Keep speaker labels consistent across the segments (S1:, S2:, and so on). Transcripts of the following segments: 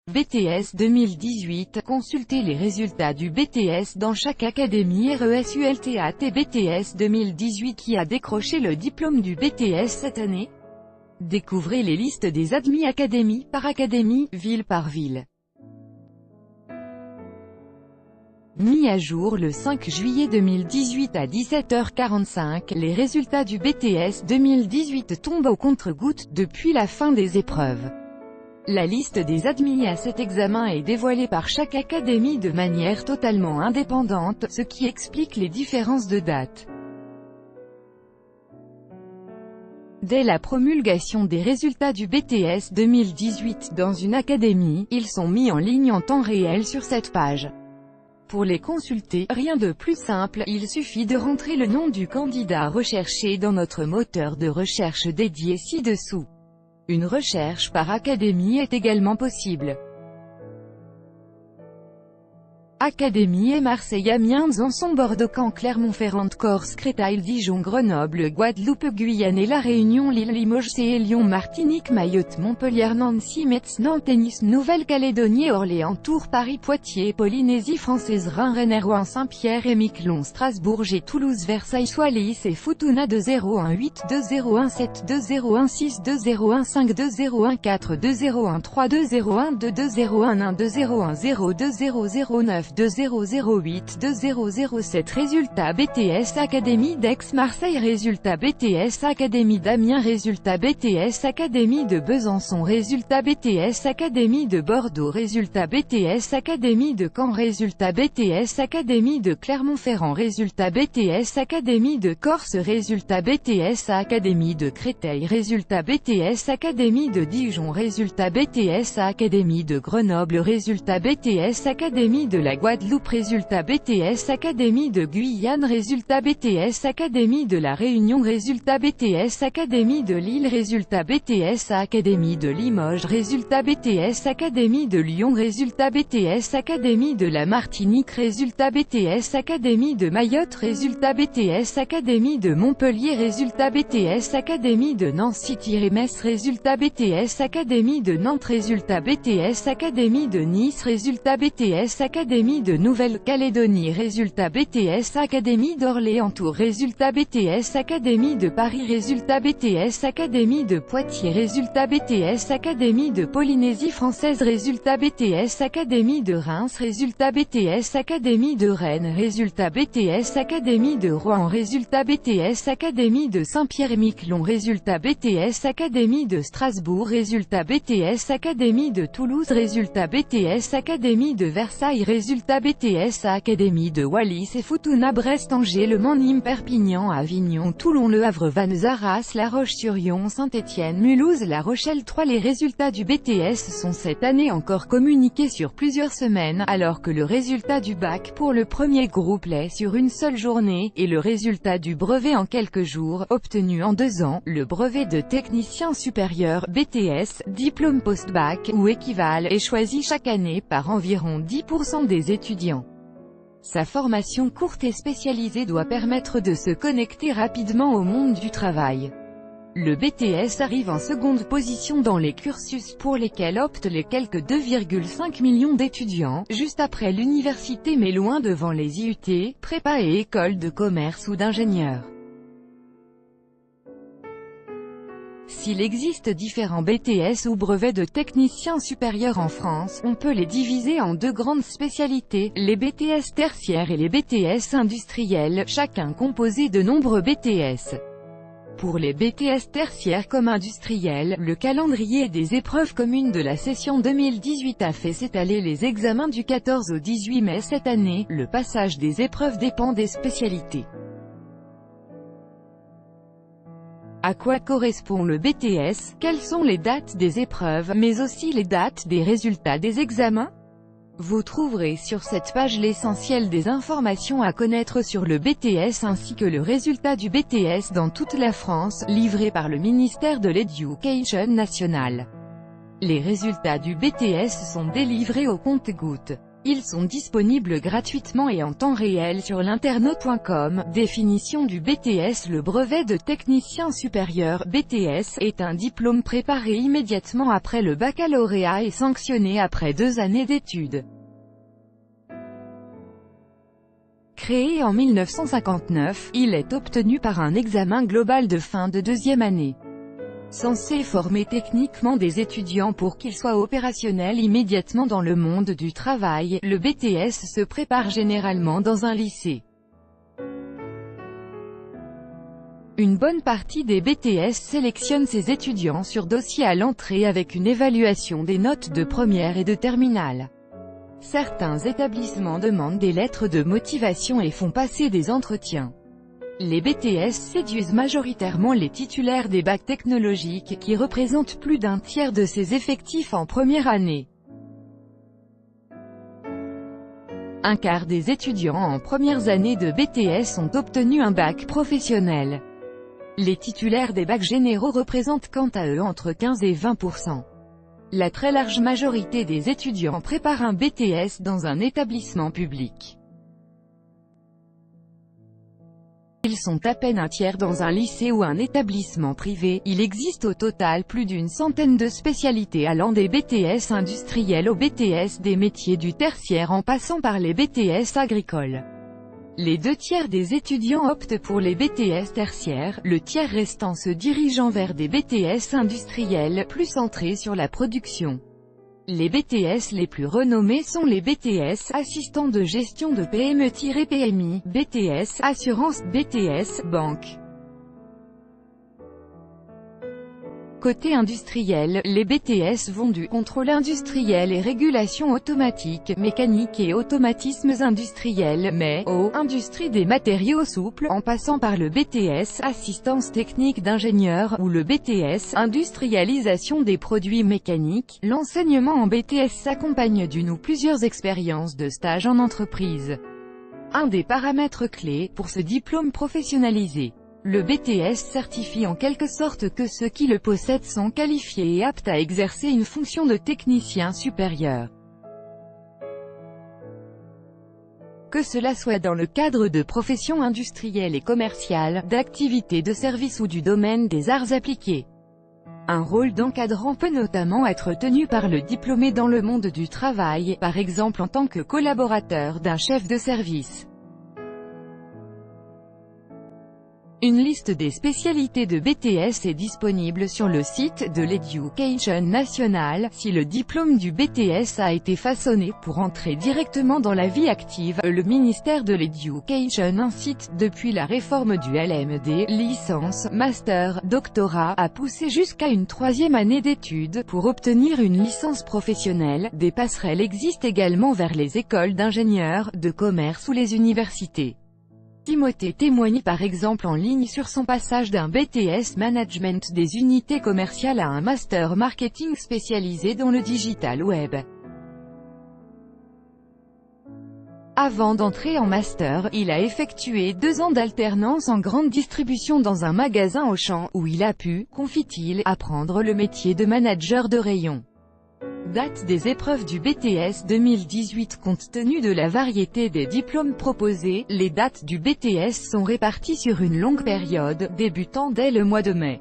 S1: BTS 2018, consultez les résultats du BTS dans chaque académie RESULTAT BTS 2018 qui a décroché le diplôme du BTS cette année. Découvrez les listes des admis académie par académie, ville par ville. Mis à jour le 5 juillet 2018 à 17h45, les résultats du BTS 2018 tombent au compte-gouttes, depuis la fin des épreuves. La liste des admis à cet examen est dévoilée par chaque académie de manière totalement indépendante, ce qui explique les différences de date. Dès la promulgation des résultats du BTS 2018 dans une académie, ils sont mis en ligne en temps réel sur cette page. Pour les consulter, rien de plus simple, il suffit de rentrer le nom du candidat recherché dans notre moteur de recherche dédié ci-dessous. Une recherche par académie est également possible. Académie et Marseille, Amiens, Besançon, Bordeaux, Caen, Clermont-Ferrand, Corse, Créteil, Dijon, Grenoble, Guadeloupe, Guyane et La Réunion, Lille, Limoges, et Lyon, Martinique, Mayotte, Montpellier, Nancy, Metz, Nantes, Nice, Nouvelle-Calédonie, Orléans, Tours, Paris, Poitiers, Polynésie française, Reims, Rennes, Rouen, Saint-Pierre et Miquelon, Strasbourg, G, Toulouse, Versailles, Soissons et Futuna. 2018 2017 2016 2015 2014 2013 2012 2001 2010 2009 2008 2007. Résultats BTS Académie d'Aix-Marseille, résultats BTS Académie d'Amiens, résultats BTS Académie de Besançon, résultats BTS Académie de Bordeaux, résultats BTS Académie de Caen, résultats BTS Académie de Clermont-Ferrand, résultats BTS Académie de Corse, résultats BTS Académie de Créteil, résultats BTS Académie de Dijon, résultats BTS Académie de Grenoble, résultats BTS Académie de la Guadeloupe, résultats BTS Académie de Guyane, résultats BTS Académie de La Réunion, résultats BTS Académie de Lille, résultats BTS Académie de Limoges, résultats BTS Académie de Lyon, résultats BTS Académie de la Martinique, résultats BTS Académie de Mayotte, résultats BTS Académie de Montpellier, résultats BTS Académie de Nancy-Metz, résultats BTS Académie de Nantes, résultats BTS Académie de Nice, résultats BTS Académie de Nouvelle-Calédonie, résultats BTS Académie d'Orléans Tours, résultats BTS Académie de Paris, résultats BTS Académie de Poitiers, résultats BTS Académie de Polynésie française, résultats BTS Académie de Reims, résultats BTS Académie de Rennes, résultats BTS Académie de Rouen, résultats BTS Académie de Saint-Pierre-et-Miquelon, résultats BTS Académie de Strasbourg, résultats BTS Académie de Toulouse, résultats BTS Académie de Versailles, résultats BTS Académie de Wallis et Futuna, Brest, Angers, Le Mans, Nîmes, Perpignan, Avignon, Toulon, Le Havre, Vannes, Arras, La Roche-sur-Yon, Saint-Étienne, Mulhouse, La Rochelle. 3. Les résultats du BTS sont cette année encore communiqués sur plusieurs semaines, alors que le résultat du bac pour le premier groupe l'est sur une seule journée, et le résultat du brevet en quelques jours, obtenu en 2 ans. Le brevet de technicien supérieur, BTS, diplôme post-bac, ou équivalent, est choisi chaque année par environ 10% des étudiants. Sa formation courte et spécialisée doit permettre de se connecter rapidement au monde du travail. Le BTS arrive en seconde position dans les cursus pour lesquels optent les quelques 2,5 millions d'étudiants, juste après l'université mais loin devant les IUT, prépa et écoles de commerce ou d'ingénieurs. S'il existe différents BTS ou brevets de techniciens supérieurs en France, on peut les diviser en 2 grandes spécialités, les BTS tertiaires et les BTS industriels, chacun composé de nombreux BTS. Pour les BTS tertiaires comme industriels, le calendrier des épreuves communes de la session 2018 a fait s'étaler les examens du 14 au 18 mai cette année. Le passage des épreuves dépend des spécialités. À quoi correspond le BTS? Quelles sont les dates des épreuves, mais aussi les dates des résultats des examens? Vous trouverez sur cette page l'essentiel des informations à connaître sur le BTS ainsi que le résultat du BTS dans toute la France, livré par le ministère de l'Éducation nationale. Les résultats du BTS sont délivrés au compte-gouttes. Ils sont disponibles gratuitement et en temps réel sur l'internaute.com. Définition du BTS. Le brevet de technicien supérieur (BTS) est un diplôme préparé immédiatement après le baccalauréat et sanctionné après 2 années d'études. Créé en 1959, il est obtenu par un examen global de fin de 2e année. Censé former techniquement des étudiants pour qu'ils soient opérationnels immédiatement dans le monde du travail, le BTS se prépare généralement dans un lycée. Une bonne partie des BTS sélectionnent ses étudiants sur dossier à l'entrée avec une évaluation des notes de première et de terminale. Certains établissements demandent des lettres de motivation et font passer des entretiens. Les BTS séduisent majoritairement les titulaires des bacs technologiques, qui représentent plus d'un tiers de ses effectifs en première année. Un quart des étudiants en premières années de BTS ont obtenu un bac professionnel. Les titulaires des bacs généraux représentent quant à eux entre 15 et 20%. La très large majorité des étudiants prépare un BTS dans un établissement public. Ils sont à peine un tiers dans un lycée ou un établissement privé. Il existe au total plus d'une centaine de spécialités allant des BTS industriels aux BTS des métiers du tertiaire en passant par les BTS agricoles. Les 2 tiers des étudiants optent pour les BTS tertiaires, le tiers restant se dirigeant vers des BTS industriels plus centrés sur la production. Les BTS les plus renommés sont les BTS Assistant de gestion de PME-PMI, BTS Assurance, BTS Banque. Côté industriel, les BTS vont du contrôle industriel et régulation automatique, mécanique et automatismes industriels, aux industries des matériaux souples, en passant par le BTS Assistance technique d'ingénieur, ou le BTS Industrialisation des produits mécaniques. L'enseignement en BTS s'accompagne d'une ou plusieurs expériences de stage en entreprise. Un des paramètres clés pour ce diplôme professionnalisé. Le BTS certifie en quelque sorte que ceux qui le possèdent sont qualifiés et aptes à exercer une fonction de technicien supérieur. Que cela soit dans le cadre de professions industrielles et commerciales, d'activités de service ou du domaine des arts appliqués. Un rôle d'encadrant peut notamment être tenu par le diplômé dans le monde du travail, par exemple en tant que collaborateur d'un chef de service. Une liste des spécialités de BTS est disponible sur le site de l'Éducation nationale. Si le diplôme du BTS a été façonné pour entrer directement dans la vie active, le ministère de l'Éducation incite, depuis la réforme du LMD, licence, master, doctorat, à pousser jusqu'à une 3e année d'études pour obtenir une licence professionnelle. Des passerelles existent également vers les écoles d'ingénieurs, de commerce ou les universités. Timothée témoigne par exemple en ligne sur son passage d'un BTS Management des unités commerciales à un Master Marketing spécialisé dans le digital web. Avant d'entrer en master, il a effectué 2 ans d'alternance en grande distribution dans un magasin Auchan, où il a pu, confie-t-il, apprendre le métier de manager de rayon. Date des épreuves du BTS 2018. Compte tenu de la variété des diplômes proposés, les dates du BTS sont réparties sur une longue période, débutant dès le mois de mai.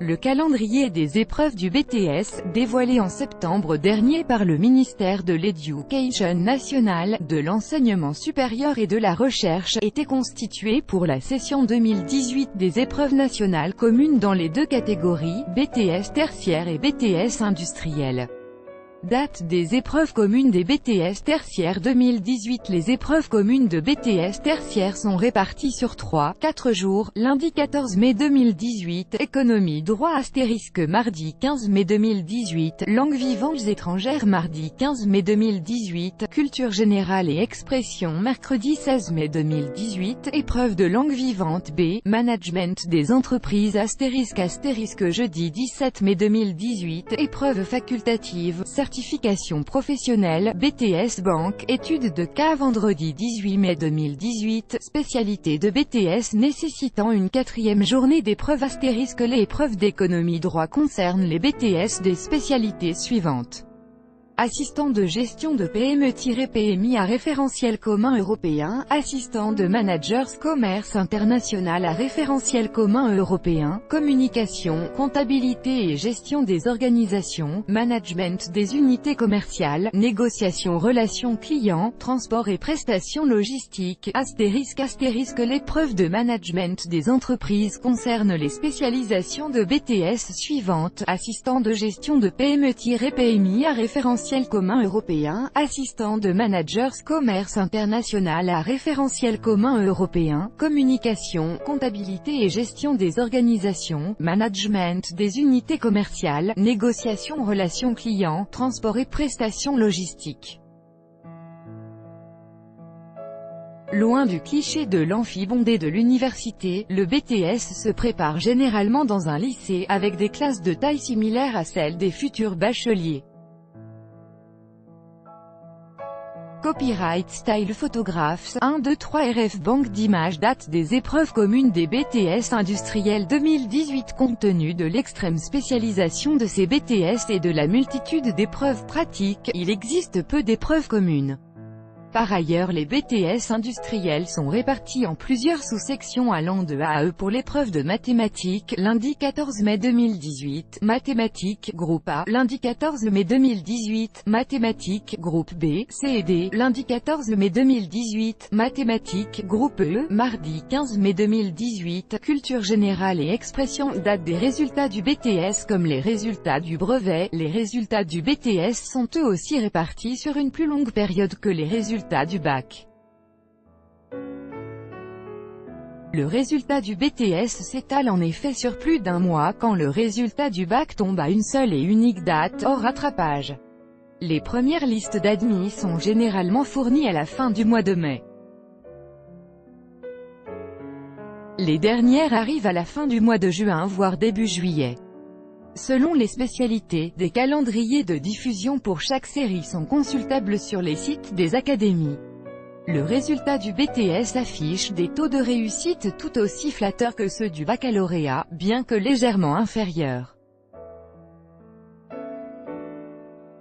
S1: Le calendrier des épreuves du BTS, dévoilé en septembre dernier par le ministère de l'Éducation nationale, de l'enseignement supérieur et de la recherche, était constitué pour la session 2018 des épreuves nationales communes dans les 2 catégories, BTS tertiaire et BTS industriel. Date des épreuves communes des BTS tertiaires 2018. Les épreuves communes de BTS tertiaire sont réparties sur 3-4 jours, lundi 14 mai 2018, économie droit * mardi 15 mai 2018, langues vivantes étrangères mardi 15 mai 2018, culture générale et expression mercredi 16 mai 2018, épreuve de langue vivante B, management des entreprises * jeudi 17 mai 2018, épreuve facultative, certification professionnelle, BTS Banque, études de cas vendredi 18 mai 2018, spécialité de BTS nécessitant une 4e journée d'épreuve * les épreuves d'économie droit concernent les BTS des spécialités suivantes. assistant de gestion de PME-PMI à référentiel commun européen, assistant de managers commerce international à référentiel commun européen, communication, comptabilité et gestion des organisations, management des unités commerciales, négociation relations clients, transport et prestations logistiques, ***. L'épreuve de management des entreprises concerne les spécialisations de BTS suivantes: assistant de gestion de PME-PMI à référentiel commun européen, assistant de managers commerce international à référentiel commun européen, communication, comptabilité et gestion des organisations, management des unités commerciales, négociation relations clients, transport et prestations logistiques. Loin du cliché de l'amphibondé de l'université, le BTS se prépare généralement dans un lycée, avec des classes de taille similaire à celles des futurs bacheliers. Copyright Style Photographs 1, 2, 3 RF Banque d'images. Date des épreuves communes des BTS industriels 2018. Compte tenu de l'extrême spécialisation de ces BTS et de la multitude d'épreuves pratiques, il existe peu d'épreuves communes. Par ailleurs, les BTS industriels sont répartis en plusieurs sous-sections allant de A à E pour l'épreuve de mathématiques, lundi 14 mai 2018, mathématiques, groupe A, lundi 14 mai 2018, mathématiques, groupe B, C et D, lundi 14 mai 2018, mathématiques, groupe E, mardi 15 mai 2018, culture générale et expression. Date des résultats du BTS. Comme les résultats du brevet, les résultats du BTS sont eux aussi répartis sur une plus longue période que les résultats du bac. Le résultat du BTS s'étale en effet sur plus d'un mois quand le résultat du bac tombe à une seule et unique date, hors rattrapage. Les premières listes d'admis sont généralement fournies à la fin du mois de mai. Les dernières arrivent à la fin du mois de juin voire début juillet. Selon les spécialités, des calendriers de diffusion pour chaque série sont consultables sur les sites des académies. Le résultat du BTS affiche des taux de réussite tout aussi flatteurs que ceux du baccalauréat, bien que légèrement inférieurs.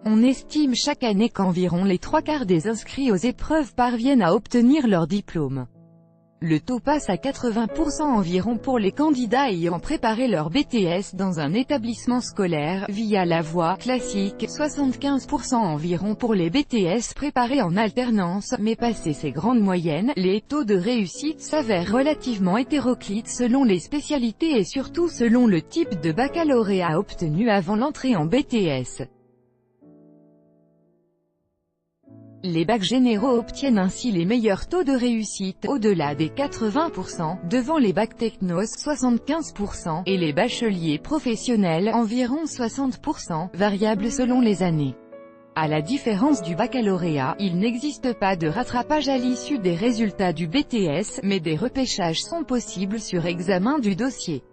S1: On estime chaque année qu'environ les 3/4 des inscrits aux épreuves parviennent à obtenir leur diplôme. Le taux passe à 80% environ pour les candidats ayant préparé leur BTS dans un établissement scolaire, via la voie classique, 75% environ pour les BTS préparés en alternance, mais passé ces grandes moyennes, les taux de réussite s'avèrent relativement hétéroclites selon les spécialités et surtout selon le type de baccalauréat obtenu avant l'entrée en BTS. Les bacs généraux obtiennent ainsi les meilleurs taux de réussite, au-delà des 80%, devant les bacs technos, 75%, et les bacheliers professionnels, environ 60%, variables selon les années. À la différence du baccalauréat, il n'existe pas de rattrapage à l'issue des résultats du BTS, mais des repêchages sont possibles sur examen du dossier.